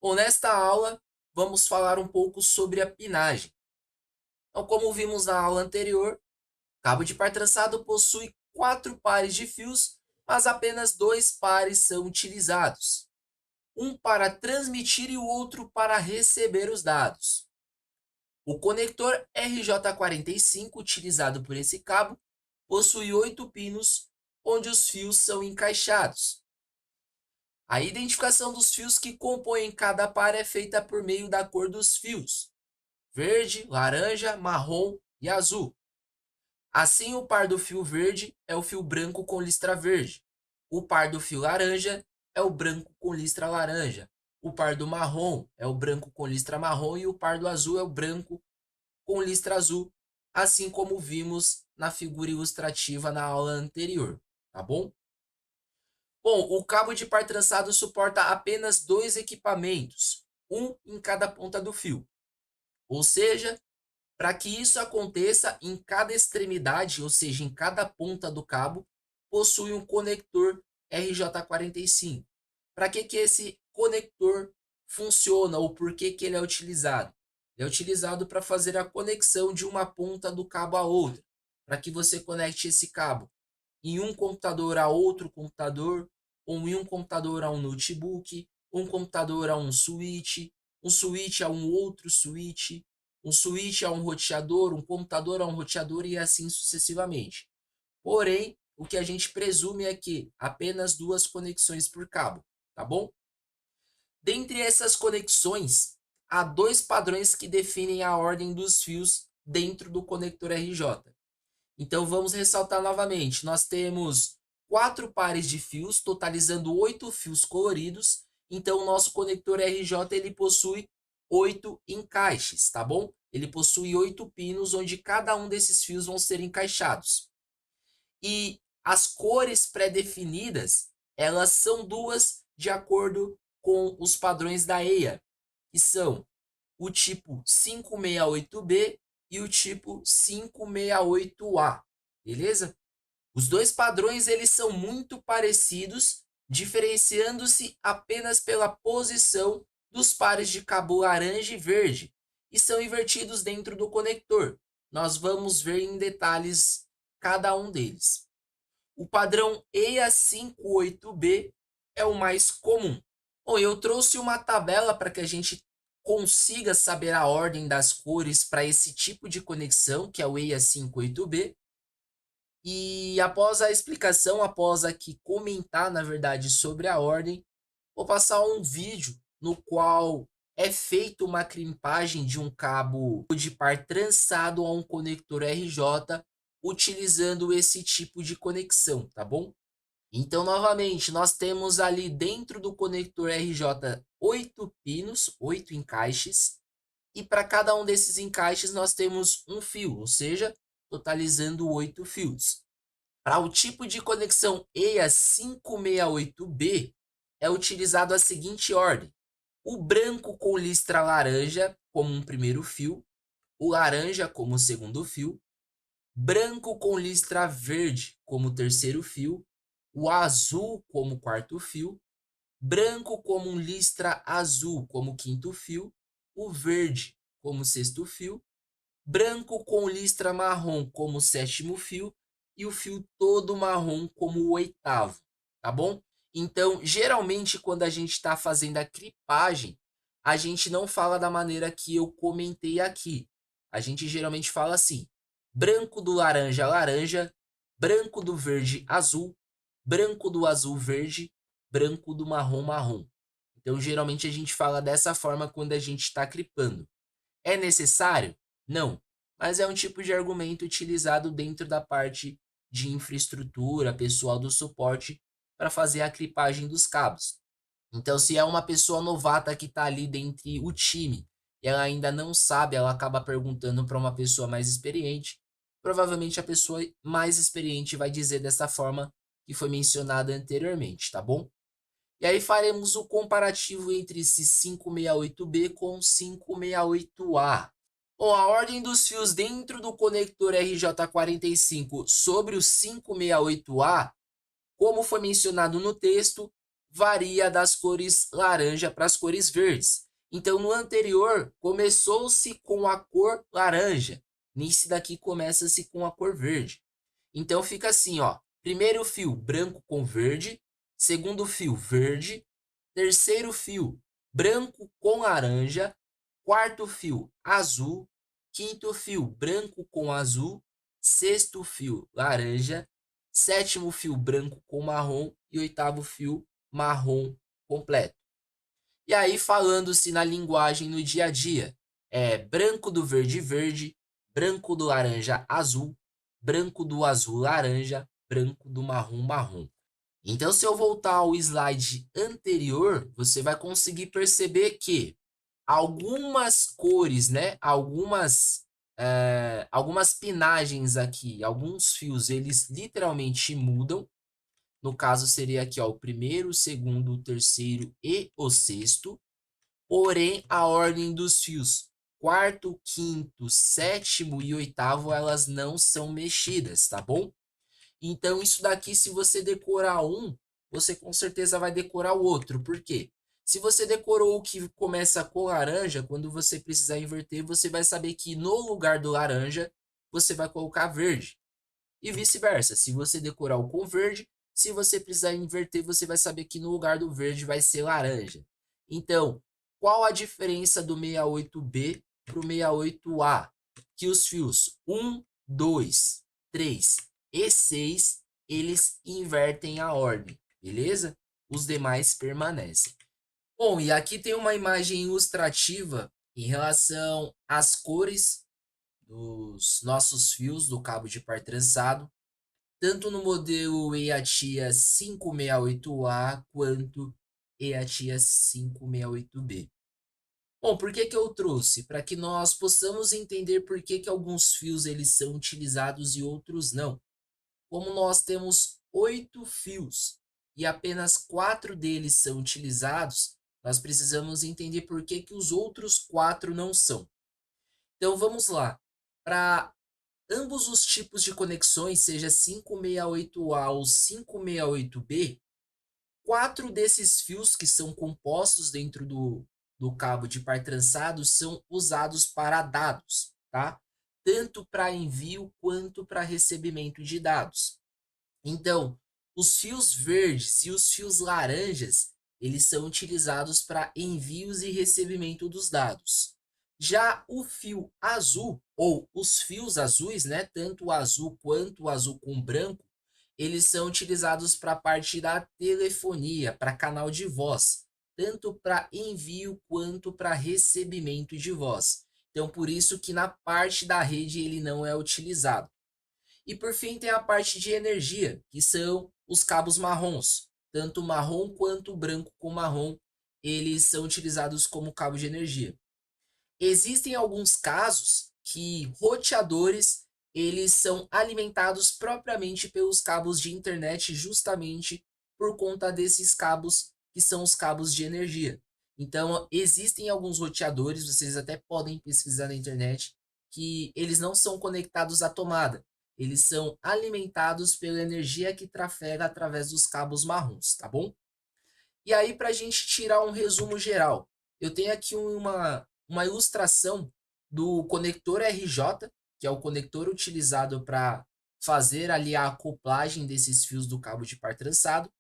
Bom, nesta aula, vamos falar um pouco sobre a pinagem. Então, como vimos na aula anterior, cabo de par trançado possui 4 pares de fios, mas apenas 2 pares são utilizados. Um para transmitir e o outro para receber os dados. O conector RJ45 utilizado por esse cabo possui 8 pinos, onde os fios são encaixados. A identificação dos fios que compõem cada par é feita por meio da cor dos fios: verde, laranja, marrom e azul. Assim, o par do fio verde é o fio branco com listra verde. O par do fio laranja é o branco com listra laranja. O par do marrom é o branco com listra marrom e o par do azul é o branco com listra azul, assim como vimos na figura ilustrativa na aula anterior, tá bom? Bom, o cabo de par trançado suporta apenas 2 equipamentos, um em cada ponta do fio. Ou seja, para que isso aconteça, em cada extremidade, ou seja, em cada ponta do cabo, possui um conector RJ45. Para que esse conector funciona ou por que ele é utilizado? Ele é utilizado para fazer a conexão de uma ponta do cabo a outra, para que você conecte esse cabo em um computador a outro computador, ou em um computador a um notebook, um computador a um switch a um outro switch, um switch a um roteador, um computador a um roteador e assim sucessivamente. Porém, o que a gente presume é que apenas 2 conexões por cabo, tá bom? Dentre essas conexões, há 2 padrões que definem a ordem dos fios dentro do conector RJ. Então vamos ressaltar novamente, nós temos 4 pares de fios, totalizando 8 fios coloridos. Então o nosso conector RJ ele possui 8 encaixes, tá bom? Ele possui 8 pinos, onde cada um desses fios vão ser encaixados. E as cores pré-definidas, elas são duas de acordo com os padrões da EIA, que são o tipo 568B e o tipo 568A, beleza? Os dois padrões eles são muito parecidos, diferenciando-se apenas pela posição dos pares de cabo laranja e verde, e são invertidos dentro do conector. Nós vamos ver em detalhes cada um deles. O padrão EIA58B é o mais comum. Bom, eu trouxe uma tabela para que a gente consiga saber a ordem das cores para esse tipo de conexão, que é o EIA58B. E após a explicação, após aqui comentar, na verdade, sobre a ordem, vou passar um vídeo no qual é feita uma crimpagem de um cabo de par trançado a um conector RJ, utilizando esse tipo de conexão, tá bom? Então, novamente, nós temos ali dentro do conector RJ 8 pinos, 8 encaixes, e para cada um desses encaixes nós temos um fio, ou seja, totalizando 8 fios. Para o tipo de conexão EIA 568B, é utilizado a seguinte ordem: o branco com listra laranja como um primeiro fio, o laranja como segundo fio, branco com listra verde como terceiro fio, o azul como quarto fio, branco como um listra azul como quinto fio, o verde como sexto fio, branco com listra marrom como sétimo fio e o fio todo marrom como o oitavo, tá bom? Então, geralmente, quando a gente está fazendo a clipagem, a gente não fala da maneira que eu comentei aqui. A gente geralmente fala assim: branco do laranja, laranja, branco do verde, azul, branco do azul, verde, branco do marrom, marrom. Então, geralmente, a gente fala dessa forma quando a gente está clipando. É necessário? Não, mas é um tipo de argumento utilizado dentro da parte de infraestrutura, pessoal do suporte, para fazer a clipagem dos cabos. Então, se é uma pessoa novata que está ali dentro o time e ela ainda não sabe, ela acaba perguntando para uma pessoa mais experiente, provavelmente a pessoa mais experiente vai dizer dessa forma que foi mencionada anteriormente, tá bom? E aí faremos o comparativo entre esse 568B com 568A. Bom, a ordem dos fios dentro do conector RJ45 sobre o 568A, como foi mencionado no texto, varia das cores laranja para as cores verdes. Então, no anterior, começou-se com a cor laranja. Nesse daqui, começa-se com a cor verde. Então, fica assim, ó. Primeiro fio, branco com verde. Segundo fio, verde. Terceiro fio, branco com laranja. Quarto fio, azul. Quinto fio, branco com azul. Sexto fio, laranja. Sétimo fio, branco com marrom. E oitavo fio, marrom completo. E aí, falando-se na linguagem no dia a dia, é branco do verde verde, branco do laranja azul, branco do azul laranja, branco do marrom marrom. Então, se eu voltar ao slide anterior, você vai conseguir perceber que algumas cores, né? Algumas pinagens aqui, alguns fios, eles literalmente mudam. No caso, seria aqui, ó, o primeiro, o segundo, o terceiro e o sexto. Porém, a ordem dos fios quarto, quinto, sétimo e oitavo, elas não são mexidas, tá bom? Então, isso daqui, se você decorar um, você com certeza vai decorar o outro. Por quê? Se você decorou o que começa com laranja, quando você precisar inverter, você vai saber que no lugar do laranja, você vai colocar verde. E vice-versa. Se você decorar o com verde, se você precisar inverter, você vai saber que no lugar do verde vai ser laranja. Então, qual a diferença do 68B para o 68A? Que os fios 1, 2, 3 e 6, eles invertem a ordem, beleza? Os demais permanecem. Bom, e aqui tem uma imagem ilustrativa em relação às cores dos nossos fios do cabo de par trançado, tanto no modelo EATIA 568A quanto EATIA 568B. Bom, por que que eu trouxe? Para que nós possamos entender por que que alguns fios eles são utilizados e outros não. Como nós temos 8 fios e apenas 4 deles são utilizados, nós precisamos entender por que que os outros 4 não são. Então vamos lá. Para ambos os tipos de conexões, seja 568A ou 568B, 4 desses fios que são compostos dentro do cabo de par trançado são usados para dados, tá? Tanto para envio quanto para recebimento de dados. Então, os fios verdes e os fios laranjas, eles são utilizados para envios e recebimento dos dados. Já o fio azul, ou os fios azuis, né, tanto o azul quanto o azul com branco, eles são utilizados para a parte da telefonia, para canal de voz, tanto para envio quanto para recebimento de voz. Então, por isso que na parte da rede ele não é utilizado. E por fim tem a parte de energia, que são os cabos marrons. Tanto o marrom quanto o branco com marrom, eles são utilizados como cabo de energia. Existem alguns casos que roteadores eles são alimentados propriamente pelos cabos de internet justamente por conta desses cabos que são os cabos de energia. Então, existem alguns roteadores, vocês até podem pesquisar na internet, que eles não são conectados à tomada. Eles são alimentados pela energia que trafega através dos cabos marrons, tá bom? E aí, para a gente tirar um resumo geral, eu tenho aqui uma ilustração do conector RJ, que é o conector utilizado para fazer ali a acoplagem desses fios do cabo de par trançado.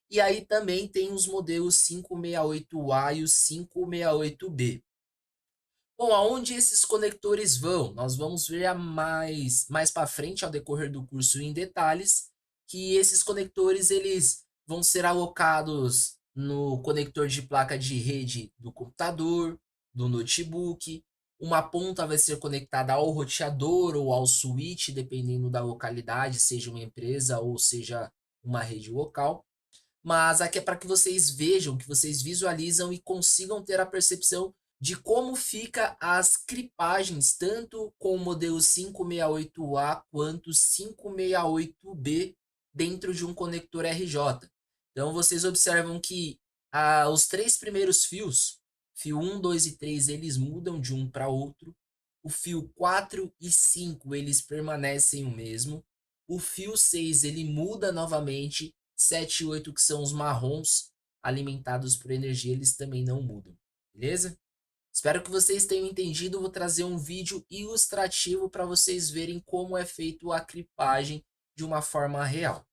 E aí também tem os modelos 568A e o 568B. Bom, aonde esses conectores vão? Nós vamos ver mais para frente, ao decorrer do curso em detalhes, que esses conectores eles vão ser alocados no conector de placa de rede do computador, do notebook. Uma ponta vai ser conectada ao roteador ou ao switch, dependendo da localidade, seja uma empresa ou seja uma rede local. Mas aqui é para que vocês vejam, que vocês visualizam e consigam ter a percepção de como fica as clipagens, tanto com o modelo 568A quanto 568B dentro de um conector RJ. Então vocês observam que os 3 primeiros fios, fio 1, 2 e 3, eles mudam de um para outro. O fio 4 e 5, eles permanecem o mesmo. O fio 6, ele muda novamente. 7 e 8 que são os marrons, alimentados por energia, eles também não mudam, beleza? Espero que vocês tenham entendido. Vou trazer um vídeo ilustrativo para vocês verem como é feito a clipagem de uma forma real.